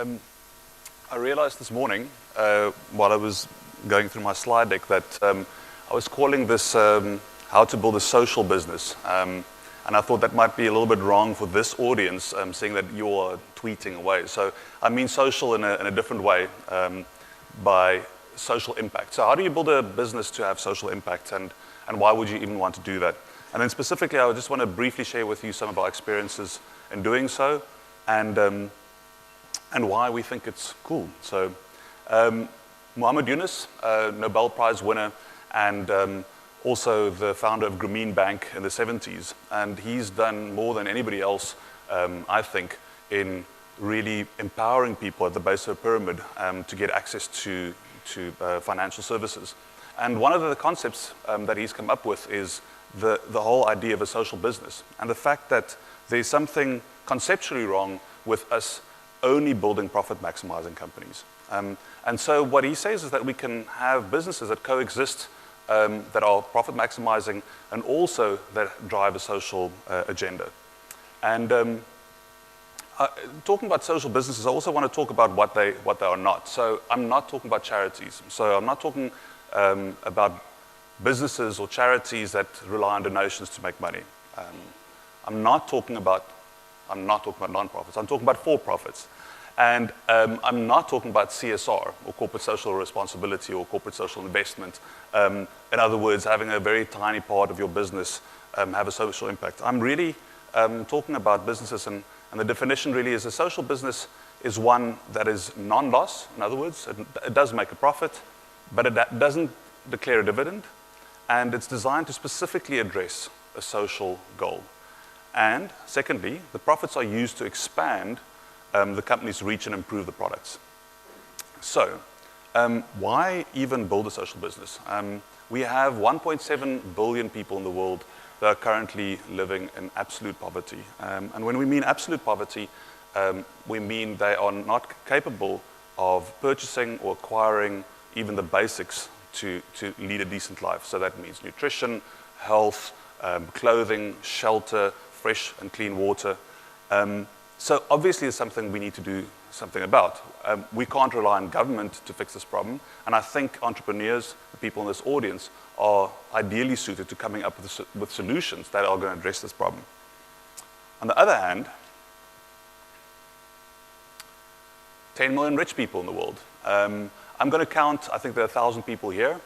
I realized this morning, while I was going through my slide deck, that I was calling this how to build a social business. And I thought that might be a little bit wrong for this audience, seeing that you're tweeting away. So I mean social in a different way, by social impact. So how do you build a business to have social impact, and why would you even want to do that? And then specifically, I just want to briefly share with you some of our experiences in doing so, and why we think it's cool. So Muhammad Yunus, Nobel Prize winner, and also the founder of Grameen Bank in the 70s. And he's done more than anybody else, I think, in really empowering people at the base of a pyramid to get access to financial services. And one of the concepts that he's come up with is the whole idea of a social business, and the fact that there's something conceptually wrong with us only building profit-maximizing companies. And so what he says is that we can have businesses that coexist, that are profit-maximizing, and also that drive a social agenda. And talking about social businesses, I also want to talk about what they are not. So I'm not talking about charities. So I'm not talking about businesses or charities that rely on donations to make money. I'm not talking about non-profits. I'm talking about for-profits. And I'm not talking about CSR, or corporate social responsibility, or corporate social investment. In other words, having a very tiny part of your business have a social impact. I'm really talking about businesses, and the definition really is a social business is one that is non-loss. In other words, it does make a profit, but it doesn't declare a dividend, and it's designed to specifically address a social goal. And secondly, the profits are used to expand the company's reach and improve the products. So, why even build a social business? We have 1.7 billion people in the world that are currently living in absolute poverty. And when we mean absolute poverty, we mean they are not capable of purchasing or acquiring even the basics to lead a decent life. So that means nutrition, health, clothing, shelter, fresh and clean water. So obviously it's something we need to do something about. We can't rely on government to fix this problem, and I think entrepreneurs, the people in this audience, are ideally suited to coming up with solutions that are going to address this problem. On the other hand, 10 million rich people in the world. I'm going to count, I think there are 1,000 people here.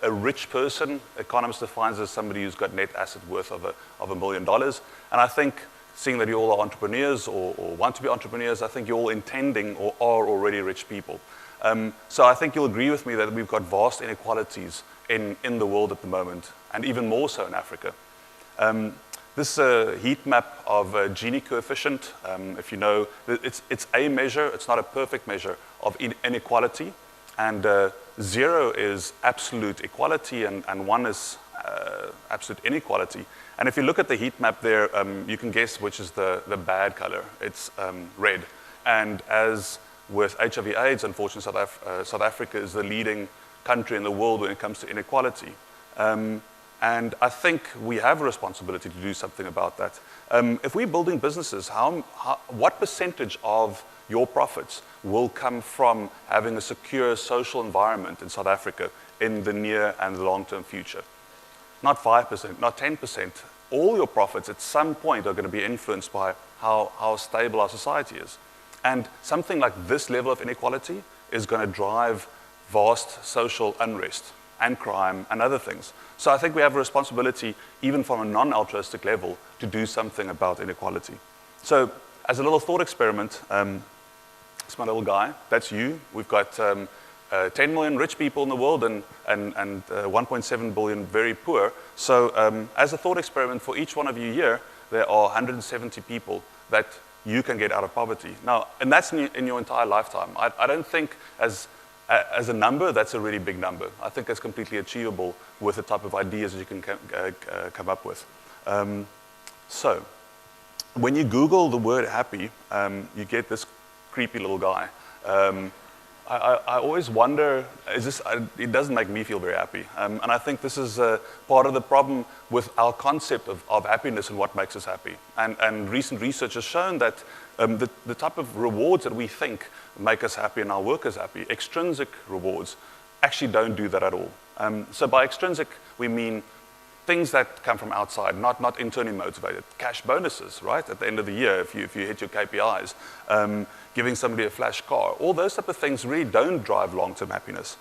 A rich person, economists defines as somebody who's got net asset worth of $1 million. And I think, seeing that you all are entrepreneurs or want to be entrepreneurs, I think you're all intending or are already rich people. So I think you'll agree with me that we've got vast inequalities in the world at the moment, and even more so in Africa. This is a heat map of Gini coefficient. If you know, it's a measure, it's not a perfect measure of inequality. And 0 is absolute equality, and 1 is absolute inequality. And if you look at the heat map there, you can guess which is the bad color. It's red. And as with HIV/AIDS, unfortunately, South Africa is the leading country in the world when it comes to inequality. And I think we have a responsibility to do something about that. If we're building businesses, what percentage of your profits will come from having a secure social environment in South Africa in the near and the long-term future? Not 5%, not 10%. All your profits at some point are going to be influenced by how stable our society is. And something like this level of inequality is going to drive vast social unrest and crime and other things. So I think we have a responsibility, even from a non-altruistic level, to do something about inequality. So as a little thought experiment, it's my little guy, that's you. We've got 10 million rich people in the world and 1.7 billion very poor. So as a thought experiment, for each one of you here, there are 170 people that you can get out of poverty. Now, and that's in your entire lifetime. I don't think as a number, that's a really big number. I think it's completely achievable with the type of ideas that you can come up with. So when you Google the word happy, you get this creepy little guy. I always wonder, it doesn't make me feel very happy. And I think this is part of the problem with our concept of happiness and what makes us happy. And recent research has shown that The type of rewards that we think make us happy and our workers happy, extrinsic rewards, actually don't do that at all. So by extrinsic, we mean things that come from outside, not internally motivated. Cash bonuses, right, at the end of the year, if you hit your KPIs, giving somebody a flash car, all those type of things really don't drive long-term happiness.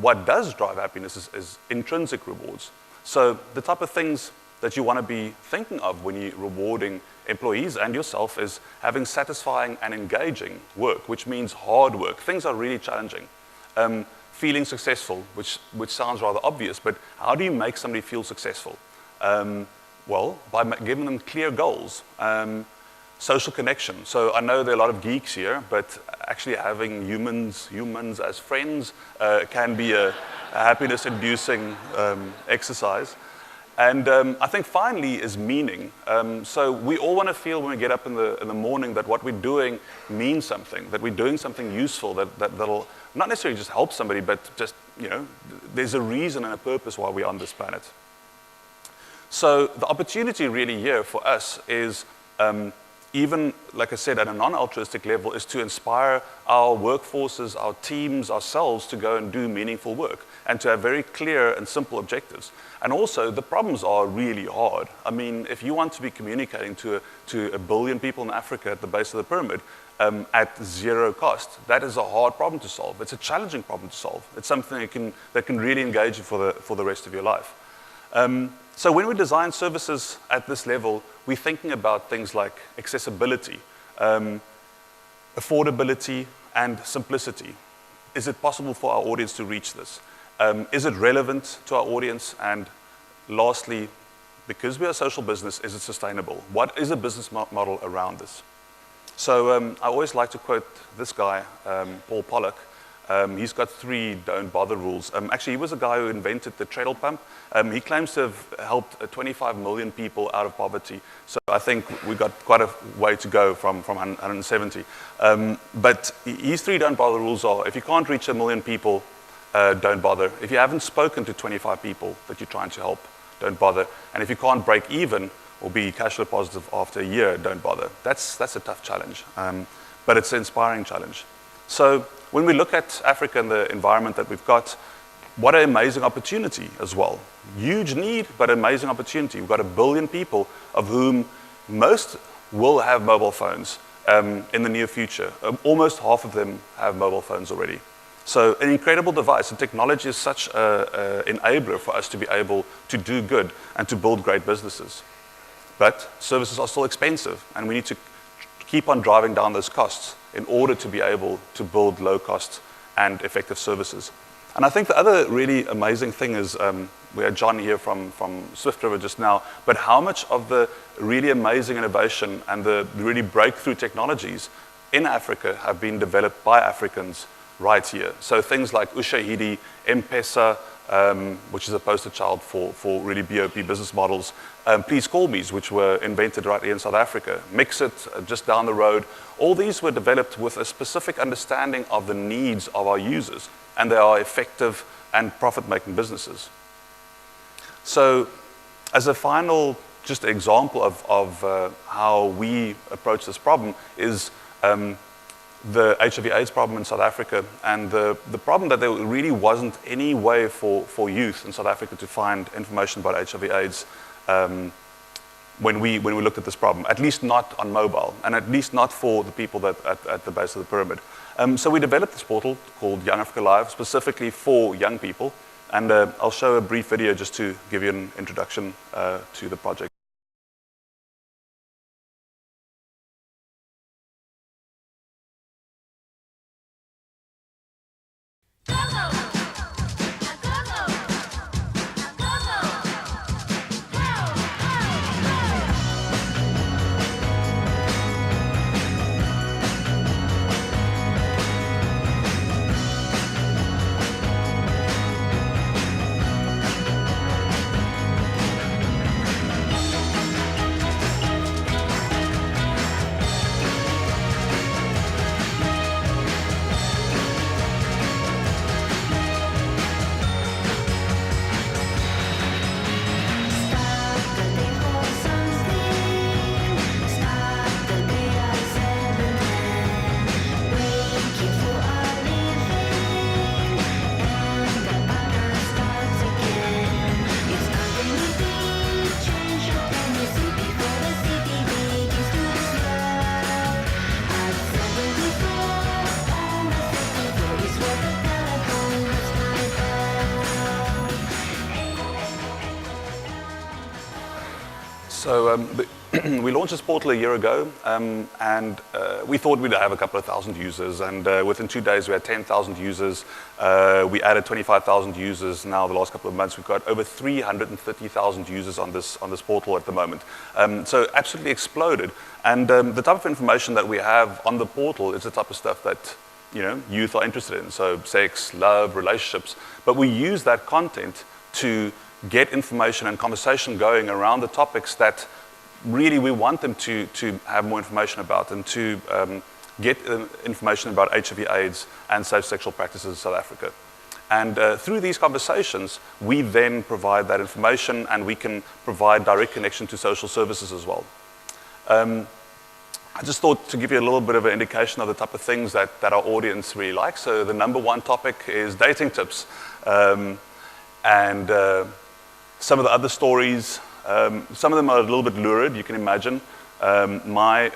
What does drive happiness is intrinsic rewards. So the type of things that you want to be thinking of when you're rewarding employees and yourself is having satisfying and engaging work, which means hard work. Things are really challenging. Feeling successful, which sounds rather obvious, but how do you make somebody feel successful? Well, by giving them clear goals. Social connection. So I know there are a lot of geeks here, but actually having humans as friends can be a happiness-inducing exercise. And I think finally is meaning. So we all want to feel when we get up in the morning that what we're doing means something, that we're doing something useful, that'll not necessarily just help somebody, but just, there's a reason and a purpose why we're on this planet. So the opportunity really here for us is, even, like I said, at a non-altruistic level, is to inspire our workforces, our teams, ourselves to go and do meaningful work and to have very clear and simple objectives. And also, the problems are really hard. I mean, if you want to be communicating to a billion people in Africa at the base of the pyramid at zero cost, that is a hard problem to solve. It's a challenging problem to solve. It's something that can really engage you for the rest of your life. So when we design services at this level, we're thinking about things like accessibility, affordability, and simplicity. Is it possible for our audience to reach this? Is it relevant to our audience? And lastly, because we are a social business, is it sustainable? What is a business model around this? So I always like to quote this guy, Paul Pollock. He's got 3 don't bother rules. Actually, he was a guy who invented the treadle pump. He claims to have helped 25 million people out of poverty. So I think we've got quite a way to go from 170. But his 3 don't bother rules are, if you can't reach 1 million people, don't bother. If you haven't spoken to 25 people that you're trying to help, don't bother. And if you can't break even or be cash flow positive after a year, don't bother. That's a tough challenge, but it's an inspiring challenge. So when we look at Africa and the environment that we've got, what an amazing opportunity as well. Huge need, but amazing opportunity. We've got 1 billion people, of whom most will have mobile phones in the near future. Almost half of them have mobile phones already. So an incredible device. And technology is such an enabler for us to be able to do good and to build great businesses. But services are still expensive, and we need to keep on driving down those costs in order to be able to build low-cost and effective services. And I think the other really amazing thing is, we had John here from Swift River just now, but how much of the really amazing innovation and the really breakthrough technologies in Africa have been developed by Africans right here. So things like Ushahidi, M-Pesa, which is a poster child for really BOP business models. Please Call Me's, which were invented right here in South Africa. Mixit, just down the road. All these were developed with a specific understanding of the needs of our users, and they are effective and profit-making businesses. So as a final just example of how we approach this problem is the HIV/AIDS problem in South Africa, and the problem that there really wasn't any way for youth in South Africa to find information about HIV/AIDS when we looked at this problem, at least not on mobile, and at least not for the people that at the base of the pyramid. So we developed this portal called Young Africa Live, specifically for young people, and I'll show a brief video just to give you an introduction to the project. So we launched this portal a year ago, and we thought we'd have a couple of thousand users, and within 2 days we had 10,000 users. We added 25,000 users now the last couple of months. We've got over 330,000 users on this portal at the moment. So absolutely exploded. And the type of information that we have on the portal is the type of stuff that youth are interested in. So sex, love, relationships. But we use that content to get information and conversation going around the topics that really we want them to have more information about, and to get information about HIV/AIDS and safe sexual practices in South Africa. And through these conversations, we then provide that information, and we can provide direct connection to social services as well. I just thought to give you a little bit of an indication of the type of things that our audience really likes. So the number one topic is dating tips. Some of the other stories, some of them are a little bit lurid, you can imagine. My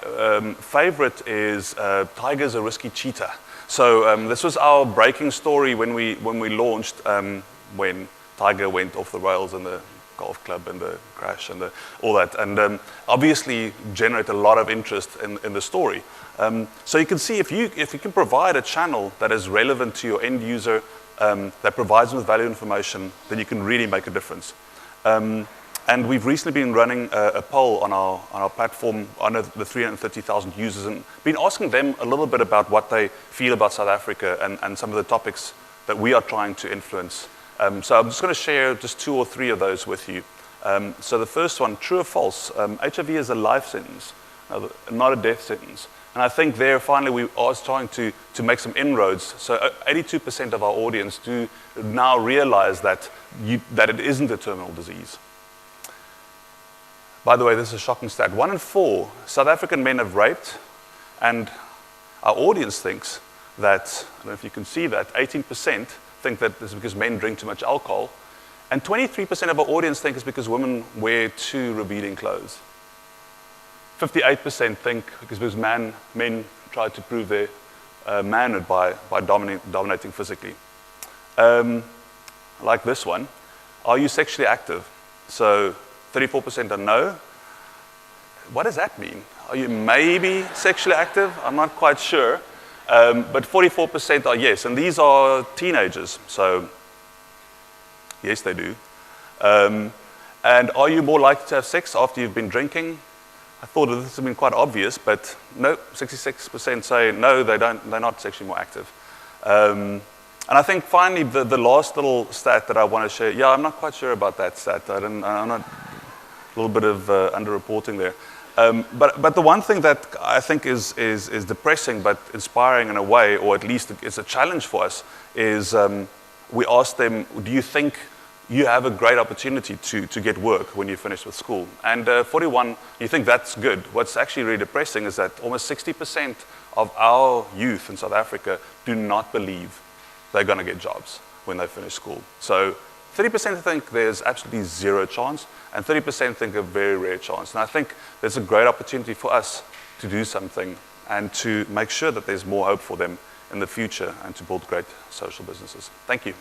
favorite is Tiger's a risky cheater. So this was our breaking story when we launched, when Tiger went off the rails in the golf club and the crash and all that, and obviously generate a lot of interest in the story. So you can see if you can provide a channel that is relevant to your end user, that provides them with value information, then you can really make a difference. And we've recently been running a poll on our platform on the 330,000 users, and been asking them a little bit about what they feel about South Africa and some of the topics that we are trying to influence. So I'm just going to share just 2 or 3 of those with you. So the first one, true or false? HIV is a life sentence, not a death sentence. And I think there, finally, we are trying to make some inroads. So 82% of our audience do now realize that it isn't a terminal disease. By the way, this is a shocking stat. 1 in 4 South African men have raped, and our audience thinks that, I don't know if you can see that, 18% think that it's because men drink too much alcohol, and 23% of our audience think it's because women wear too revealing clothes. 58% think because men try to prove their manhood by dominating physically. Like this one, are you sexually active? So 34% are no. What does that mean? Are you maybe sexually active? I'm not quite sure. But 44% are yes, and these are teenagers, so yes, they do. And are you more likely to have sex after you've been drinking? I thought this had been quite obvious, but no, 66% say no, they're not sexually more active. And I think finally the last little stat that I want to share, yeah, I'm not quite sure about that stat. I'm not, a little bit of underreporting there. But the one thing that I think is depressing but inspiring in a way, or at least it's a challenge for us, is we asked them, do you think you have a great opportunity to get work when you finish with school? And 41, you think that's good. What's actually really depressing is that almost 60% of our youth in South Africa do not believe they're going to get jobs when they finish school. So 30% think there's absolutely zero chance, and 30% think a very rare chance. And I think there's a great opportunity for us to do something and to make sure that there's more hope for them in the future and to build great social businesses. Thank you.